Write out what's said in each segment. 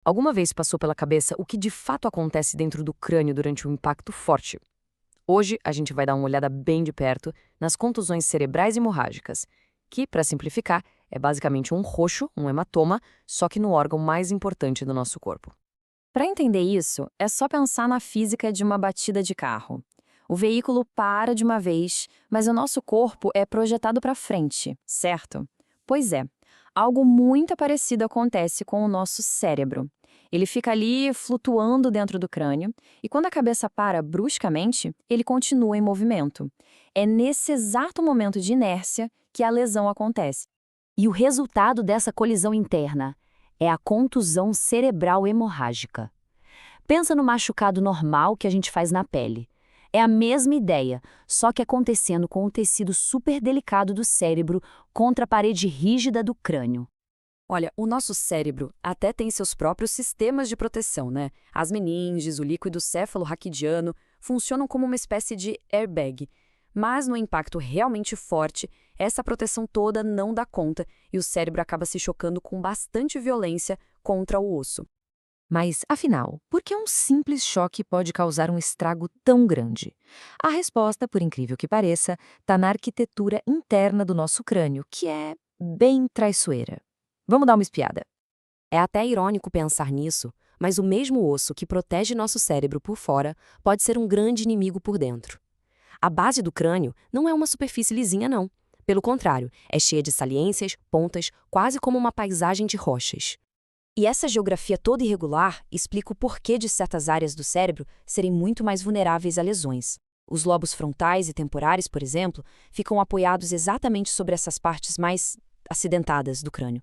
Alguma vez passou pela cabeça o que de fato acontece dentro do crânio durante um impacto forte? Hoje a gente vai dar uma olhada bem de perto nas contusões cerebrais hemorrágicas, que, para simplificar, é basicamente um roxo, um hematoma, só que no órgão mais importante do nosso corpo. Para entender isso, é só pensar na física de uma batida de carro. O veículo para de uma vez, mas o nosso corpo é projetado para frente, certo? Pois é, algo muito parecido acontece com o nosso cérebro. Ele fica ali flutuando dentro do crânio, e quando a cabeça para bruscamente, ele continua em movimento. É nesse exato momento de inércia que a lesão acontece. E o resultado dessa colisão interna é a contusão cerebral hemorrágica. Pensa no machucado normal que a gente faz na pele. É a mesma ideia, só que acontecendo com o tecido super delicado do cérebro contra a parede rígida do crânio. Olha, o nosso cérebro até tem seus próprios sistemas de proteção, né? As meninges, o líquido céfalo-raquidiano funcionam como uma espécie de airbag. Mas no impacto realmente forte, essa proteção toda não dá conta e o cérebro acaba se chocando com bastante violência contra o osso. Mas, afinal, por que um simples choque pode causar um estrago tão grande? A resposta, por incrível que pareça, está na arquitetura interna do nosso crânio, que é bem traiçoeira. Vamos dar uma espiada. É até irônico pensar nisso, mas o mesmo osso que protege nosso cérebro por fora pode ser um grande inimigo por dentro. A base do crânio não é uma superfície lisinha, não. Pelo contrário, é cheia de saliências, pontas, quase como uma paisagem de rochas. E essa geografia toda irregular explica o porquê de certas áreas do cérebro serem muito mais vulneráveis a lesões. Os lobos frontais e temporais, por exemplo, ficam apoiados exatamente sobre essas partes mais acidentadas do crânio.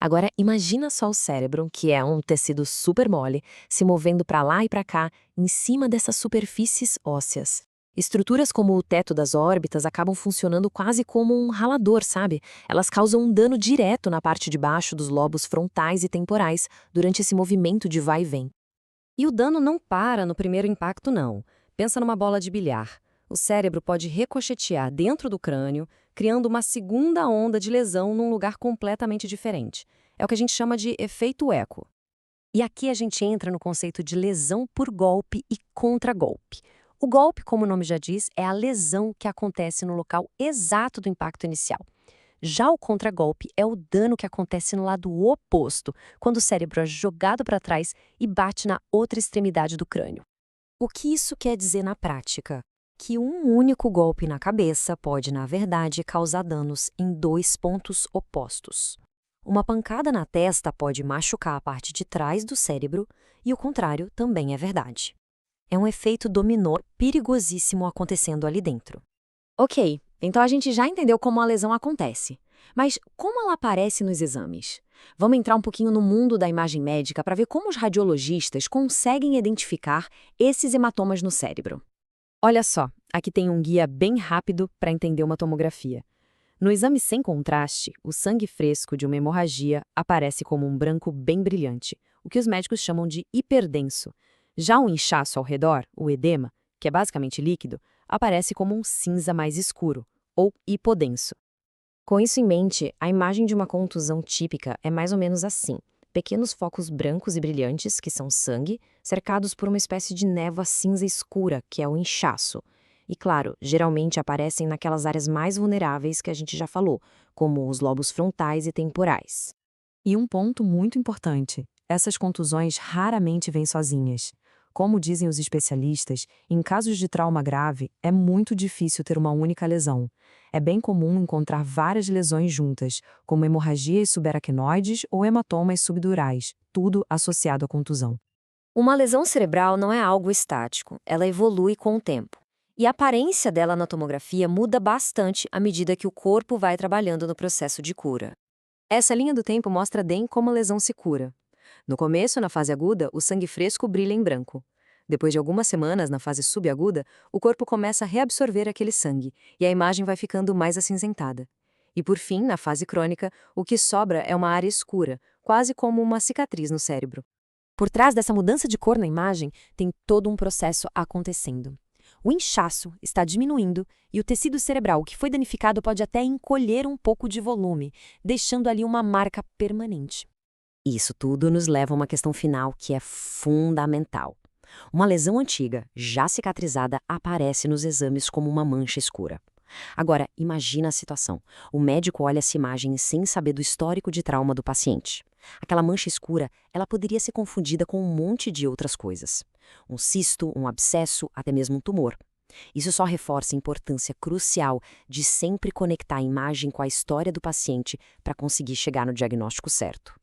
Agora, imagina só o cérebro, que é um tecido super mole, se movendo para lá e para cá, em cima dessas superfícies ósseas. Estruturas como o teto das órbitas acabam funcionando quase como um ralador, sabe? Elas causam um dano direto na parte de baixo dos lobos frontais e temporais durante esse movimento de vai e vem. E o dano não para no primeiro impacto, não. Pensa numa bola de bilhar. O cérebro pode ricochetear dentro do crânio, criando uma segunda onda de lesão num lugar completamente diferente. É o que a gente chama de efeito eco. E aqui a gente entra no conceito de lesão por golpe e contragolpe. O golpe, como o nome já diz, é a lesão que acontece no local exato do impacto inicial. Já o contragolpe é o dano que acontece no lado oposto, quando o cérebro é jogado para trás e bate na outra extremidade do crânio. O que isso quer dizer na prática? Que um único golpe na cabeça pode, na verdade, causar danos em dois pontos opostos. Uma pancada na testa pode machucar a parte de trás do cérebro e o contrário também é verdade. É um efeito dominó perigosíssimo acontecendo ali dentro. Ok, então a gente já entendeu como a lesão acontece. Mas como ela aparece nos exames? Vamos entrar um pouquinho no mundo da imagem médica para ver como os radiologistas conseguem identificar esses hematomas no cérebro. Olha só, aqui tem um guia bem rápido para entender uma tomografia. No exame sem contraste, o sangue fresco de uma hemorragia aparece como um branco bem brilhante, o que os médicos chamam de hiperdenso. Já o inchaço ao redor, o edema, que é basicamente líquido, aparece como um cinza mais escuro, ou hipodenso. Com isso em mente, a imagem de uma contusão típica é mais ou menos assim: pequenos focos brancos e brilhantes, que são sangue, cercados por uma espécie de névoa cinza escura, que é o inchaço. E claro, geralmente aparecem naquelas áreas mais vulneráveis que a gente já falou, como os lobos frontais e temporais. E um ponto muito importante: essas contusões raramente vêm sozinhas. Como dizem os especialistas, em casos de trauma grave, é muito difícil ter uma única lesão. É bem comum encontrar várias lesões juntas, como hemorragias subaracnoides ou hematomas subdurais, tudo associado à contusão. Uma lesão cerebral não é algo estático, ela evolui com o tempo. E a aparência dela na tomografia muda bastante à medida que o corpo vai trabalhando no processo de cura. Essa linha do tempo mostra bem como a lesão se cura. No começo, na fase aguda, o sangue fresco brilha em branco. Depois de algumas semanas, na fase subaguda, o corpo começa a reabsorver aquele sangue e a imagem vai ficando mais acinzentada. E por fim, na fase crônica, o que sobra é uma área escura, quase como uma cicatriz no cérebro. Por trás dessa mudança de cor na imagem, tem todo um processo acontecendo. O inchaço está diminuindo e o tecido cerebral que foi danificado pode até encolher um pouco de volume, deixando ali uma marca permanente. E isso tudo nos leva a uma questão final que é fundamental. Uma lesão antiga, já cicatrizada, aparece nos exames como uma mancha escura. Agora, imagina a situação. O médico olha essa imagem sem saber do histórico de trauma do paciente. Aquela mancha escura, ela poderia ser confundida com um monte de outras coisas. Um cisto, um abscesso, até mesmo um tumor. Isso só reforça a importância crucial de sempre conectar a imagem com a história do paciente para conseguir chegar no diagnóstico certo.